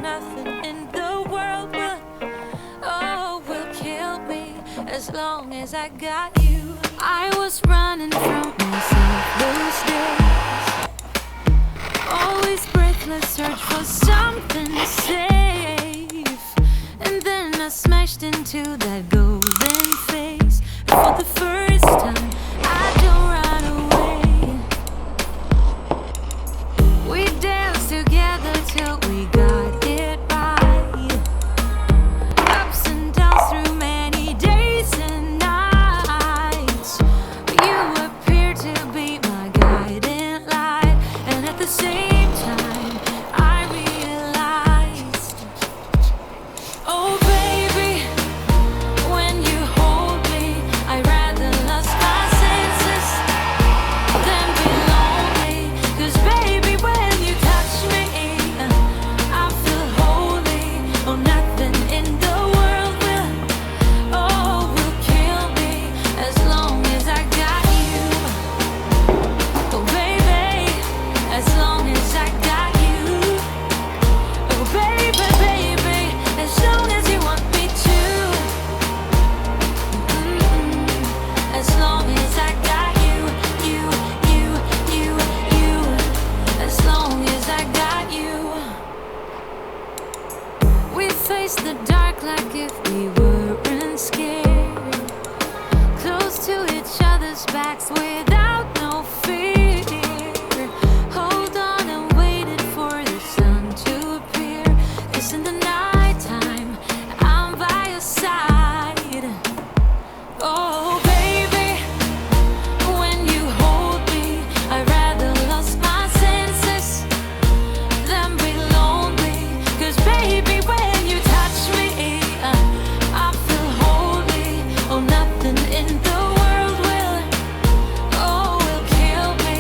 nothing in the world will kill me as long as I got you. I was running from myself those days, always breathless, search for something safe, and then I smashed into that golden face. For the first time, I don't run away. We danced together till we got it right. Ups and downs through many days and nights. You appeared to be my guiding light, and at the same time, I realized, oh baby, when you hold me, I'd rather lose my senses than be lonely. 'Cause baby, when you touch me, I feel holy. Oh, nothing in the world will kill me as long as I got you. Oh baby, as long as I got you. Oh baby, baby, as long as you want me to. As long as I got you, you. As long as I got you. We face the dark like if we weren't scared, close to each other's backs without no fear. Hold on and waited for the sun to appear. 'Cause in the nighttime, I'm by your side. Oh baby, when you hold me, I'd rather lose my senses than be lonely. 'Cause baby, when you touch me, I feel holy. Oh, nothing in the world will kill me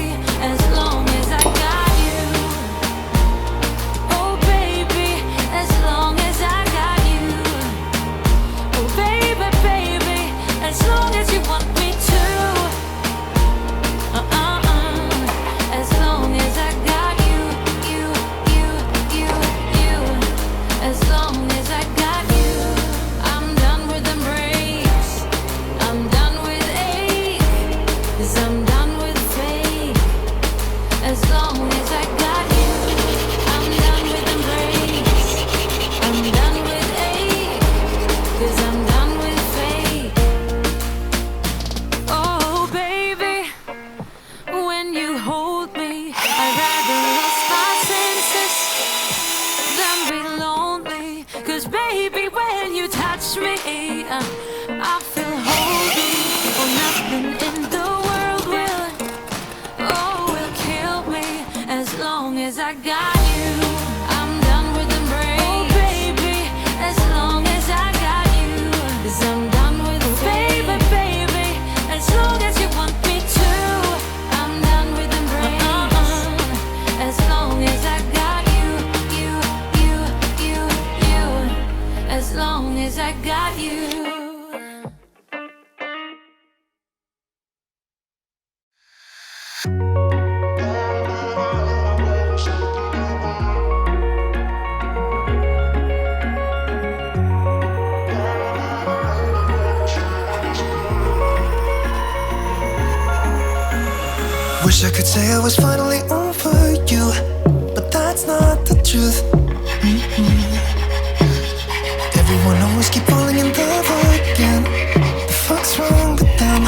as long as I got you. Oh baby, as long as I got you. Oh baby, baby, as long as you want me to. As long as I got you. As long as I got you. I'm done with embrace, I'm done with ache, 'cause I'm done with fake. As long as I got you. I'm done with embrace, I'm done with ache, 'cause I'm done with fake. Oh baby, when you hold me, I'd rather lose my senses than be lonely. 'Cause baby, when you touch me, I feel holy. Oh, nothing in the world will kill me as long as I got you. I'm done with embrace. Oh baby, as long as I got you. 'Cause I'm done with baby, baby, as long as you want me to. I'm done with embrace. As long as I got you. As long as I got you. Wish I could say I was finally over you, but that's not the truth. Everyone always keep falling in love again. The fuck's wrong with them?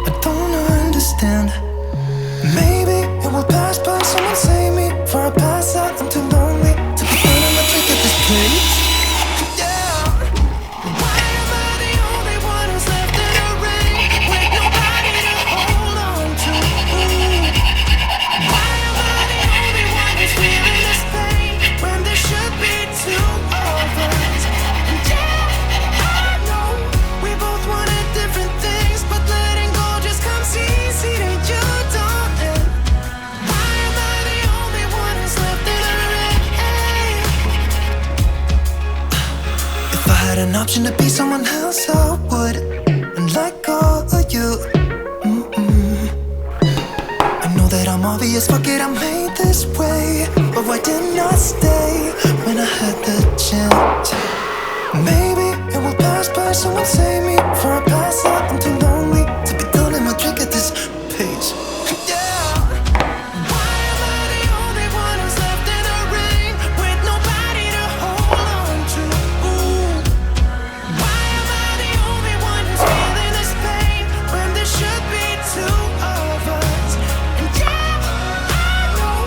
I don't understand. Maybe it will pass, but someone save me before I pass out. I'm too lonely to be finding my drink at this place. Yeah. Why am I the only one who's left in the rain with nobody to hold on to? Why am I the only one who's feeling this pain when there should be two of us? And yeah, I know we both wanted different things, but letting go just comes easy to you, don't it? Why am I the only one who's left in the rain? If I had an option to be someone else, I would, and let go of you. I know that I'm obvious, fuck it, I'm made this way. But why didn't I stay when I had the somewhere, someone save me before I pass out. I'm too lonely to be done in my drink at this pace. Yeah. Why am I the only one who's left in the rain with nobody to hold on to? Ooh. Why am I the only one who's feeling this pain when there should be two of us? And yeah, I know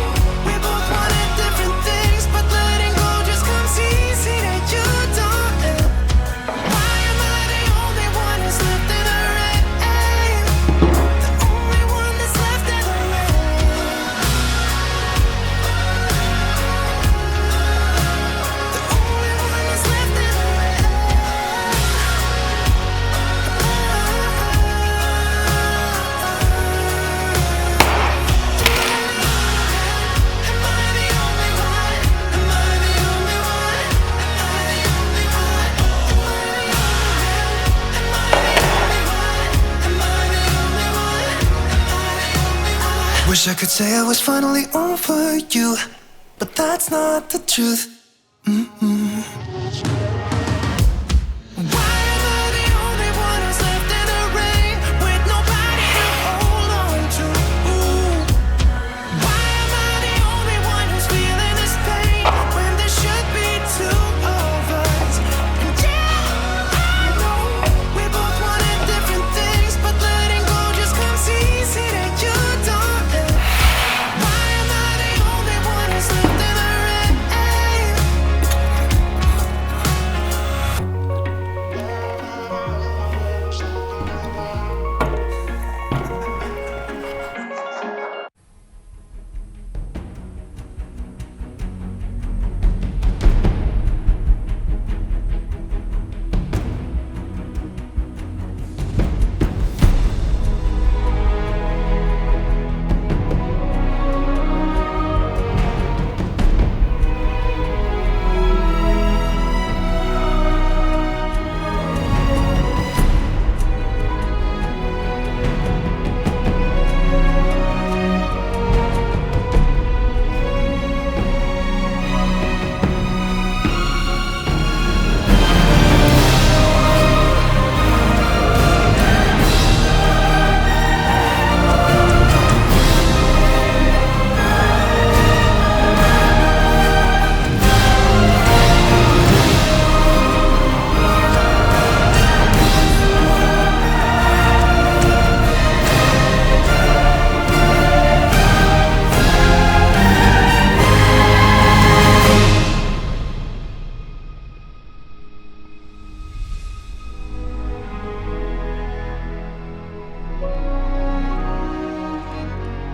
we both wanted different things, but letting go just comes easy that you don't know. Why am I the only one who's left in the rain? The only one that's left in the rain. The only one that's left in the rain. Am I the only one? Am I the only one? Am I the only one? Am I the only one? Am I the only one? Am I the only one? Wish I could say I was finally over you, but that's not the truth.